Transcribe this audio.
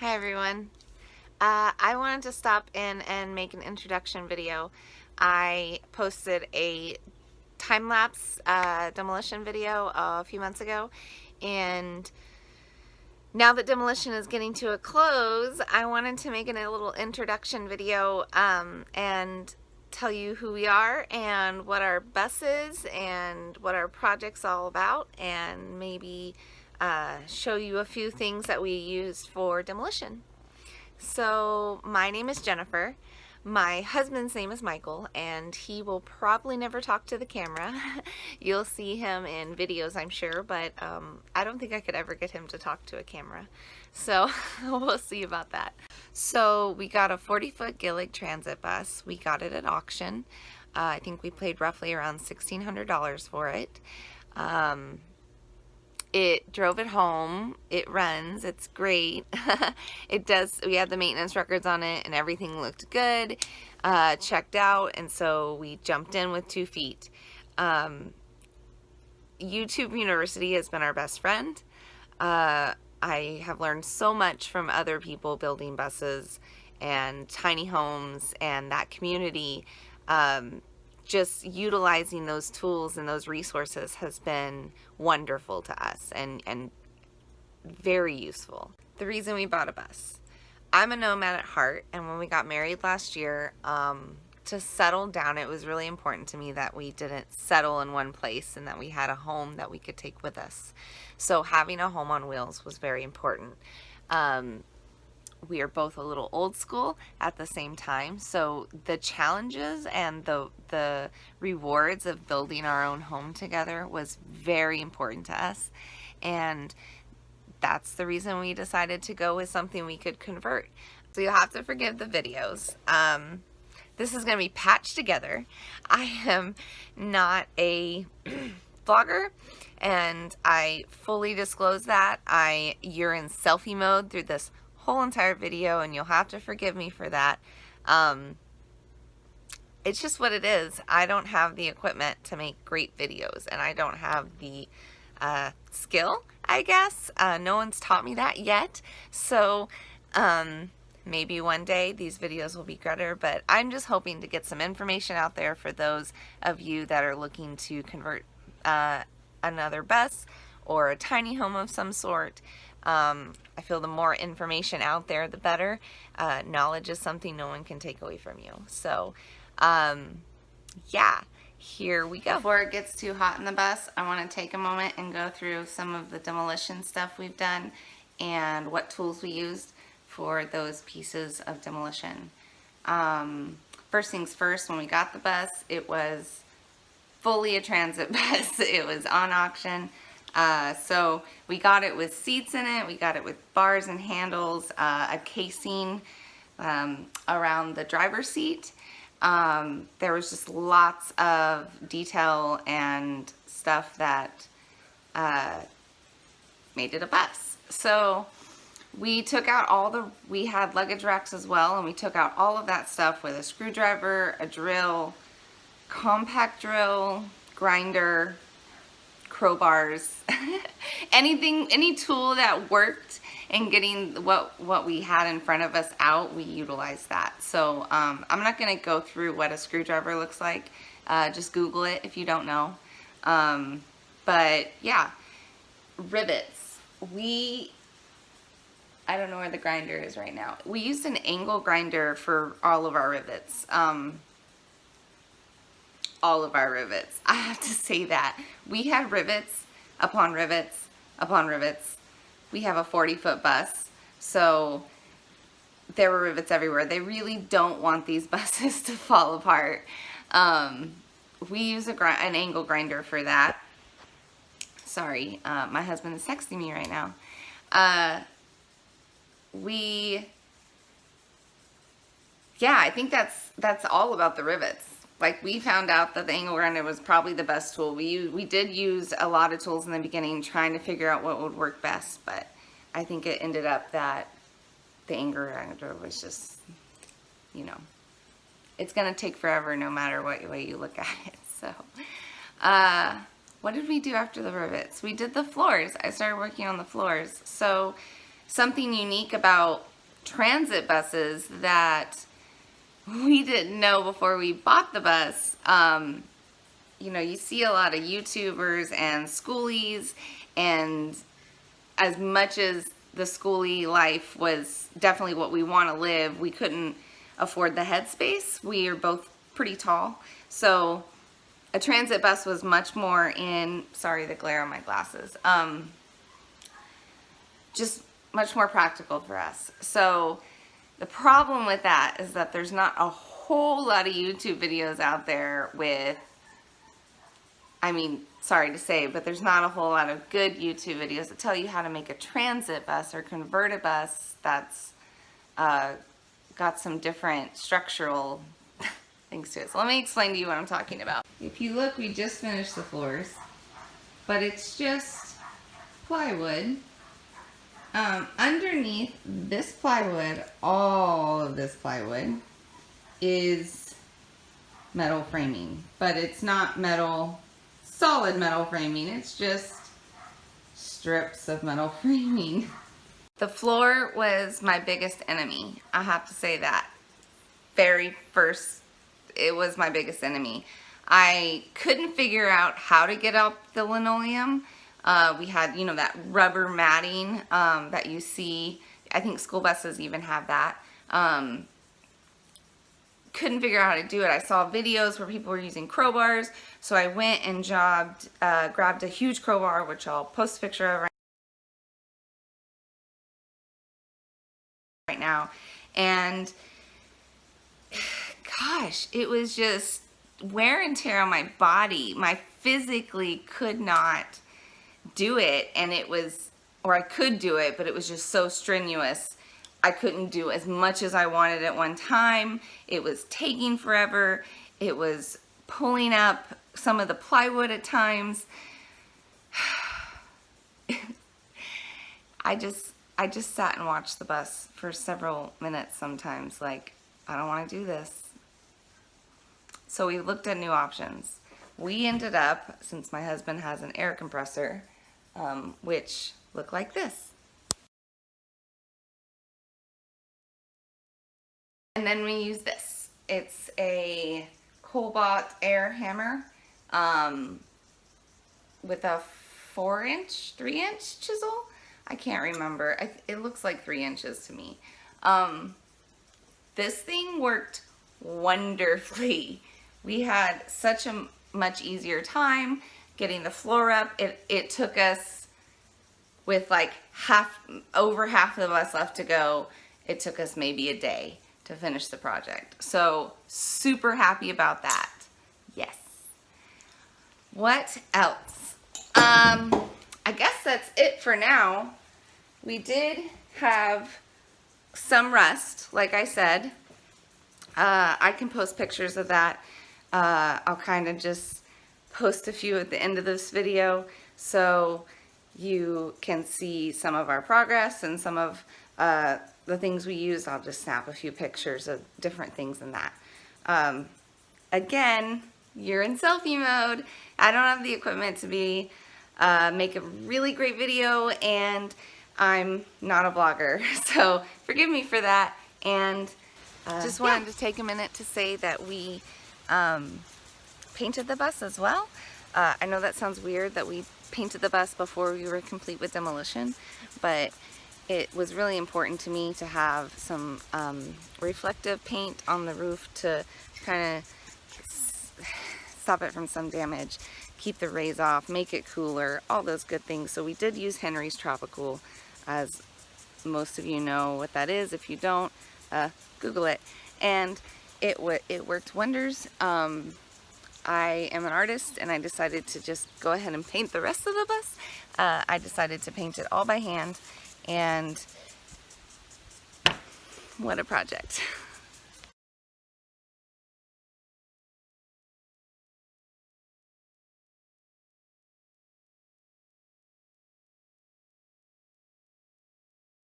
Hi everyone. I wanted to stop in and make an introduction video. I posted a time-lapse demolition video a few months ago, and now that demolition is getting to a close, I wanted to make a little introduction video and tell you who we are and what our bus is and what our project's all about, and maybe show you a few things that we use for demolition. So my name is Jennifer. My husband's name is Michael, and he will probably never talk to the camera. You'll see him in videos, I'm sure, but I don't think I could ever get him to talk to a camera. So we'll see about that. So we got a 40-foot Gillig transit bus. We got it at auction. I think we paid roughly around $1,600 for it. It drove it home. It runs. It's great. It does. We had the maintenance records on it and everything looked good, checked out, and so we jumped in with 2 feet. YouTube University has been our best friend. I have learned so much from other people building buses and tiny homes and that community. Just utilizing those tools and those resources has been wonderful to us and very useful. The reason we bought a bus. I'm a nomad at heart, and when we got married last year, to settle down, it was really important to me that we didn't settle in one place and that we had a home that we could take with us. So having a home on wheels was very important. We are both a little old school at the same time, so the challenges and the rewards of building our own home together was very important to us, and that's the reason we decided to go with something we could convert. So you'll have to forgive the videos. This is going to be patched together. I am not a vlogger, and I fully disclose that. You're in selfie mode through this whole entire video, and you'll have to forgive me for that. It's just what it is. I don't have the equipment to make great videos, and I don't have the skill, I guess. No one's taught me that yet, so maybe one day these videos will be better, but I'm just hoping to get some information out there for those of you that are looking to convert another bus or a tiny home of some sort. I feel the more information out there, the better. Knowledge is something no one can take away from you. So, yeah, here we go. Before it gets too hot in the bus, I want to take a moment and go through some of the demolition stuff we've done and what tools we used for those pieces of demolition. First things first, when we got the bus, it was fully a transit bus. It was on auction. So we got it with seats in it, we got it with bars and handles, a casing around the driver's seat. There was just lots of detail and stuff that made it a bus. So we took out we had luggage racks as well, and we took out all of that stuff with a screwdriver, a drill, compact drill, grinder, crowbars, any tool that worked in getting what we had in front of us out, we utilized that. So I'm not going to go through what a screwdriver looks like. Just Google it if you don't know. But yeah, rivets. I don't know where the grinder is right now. We used an angle grinder for all of our rivets. All of our rivets. I have to say that. We had rivets upon rivets upon rivets. We have a 40-foot bus, so there were rivets everywhere. They really don't want these buses to fall apart. We use an angle grinder for that. Sorry, my husband is texting me right now. Yeah, I think that's all about the rivets. Like, we found out that the angle grinder was probably the best tool. We did use a lot of tools in the beginning trying to figure out what would work best, but I think it ended up that the angle grinder was just, you know, it's going to take forever no matter what way you look at it. So, what did we do after the rivets? We did the floors. I started working on the floors. So something unique about transit buses that we didn't know before we bought the bus. You know, you see a lot of YouTubers and schoolies, and as much as the schoolie life was definitely what we want to live, we couldn't afford the headspace. We are both pretty tall, so a transit bus was much more in, sorry the glare on my glasses, just much more practical for us. So the problem with that is that there's not a whole lot of YouTube videos out there with, I mean, sorry to say, but there's not a whole lot of good YouTube videos that tell you how to make a transit bus or convert a bus that's got some different structural things to it. So let me explain to you what I'm talking about. If you look, we just finished the floors, but it's just plywood. Underneath this plywood, all of this plywood is metal framing, but it's not metal, solid metal framing, it's just strips of metal framing. The floor was my biggest enemy, I have to say that. Very first, it was my biggest enemy. I couldn't figure out how to get up the linoleum. We had, you know, that rubber matting that you see. I think school buses even have that. Couldn't figure out how to do it. I saw videos where people were using crowbars, so I went and grabbed a huge crowbar, which I'll post a picture of right now. And gosh, it was just wear and tear on my body. I physically could not do it, and it was, or I could do it, but it was just so strenuous. I couldn't do as much as I wanted at one time. It was taking forever. It was pulling up some of the plywood at times. I just sat and watched the bus for several minutes sometimes, like, I don't want to do this. So we looked at new options. We ended up, since my husband has an air compressor, which looked like this. And then we use this. It's a Cobalt air hammer with a 4-inch, 3-inch chisel. I can't remember. It looks like 3 inches to me. This thing worked wonderfully. We had such a much easier time getting the floor up. It took us, with like over half of the bus left to go, it took us maybe a day to finish the project. So super happy about that. Yes. What else? I guess that's it for now. We did have some rust, like I said. I can post pictures of that. I'll kind of just post a few at the end of this video so you can see some of our progress and some of the things we use. I'll just snap a few pictures of different things in that. Again, you're in selfie mode. I don't have the equipment to make a really great video, and I'm not a vlogger, so forgive me for that. And just wanted to take a minute to say that we painted the bus as well. I know that sounds weird that we painted the bus before we were complete with demolition, but it was really important to me to have some reflective paint on the roof to kind of stop it from some damage, keep the rays off, make it cooler, all those good things. So we did use Henry's Tropical, as most of you know what that is. If you don't, Google it. And it worked wonders. I am an artist, and I decided to just go ahead and paint the rest of the bus. I decided to paint it all by hand, and what a project.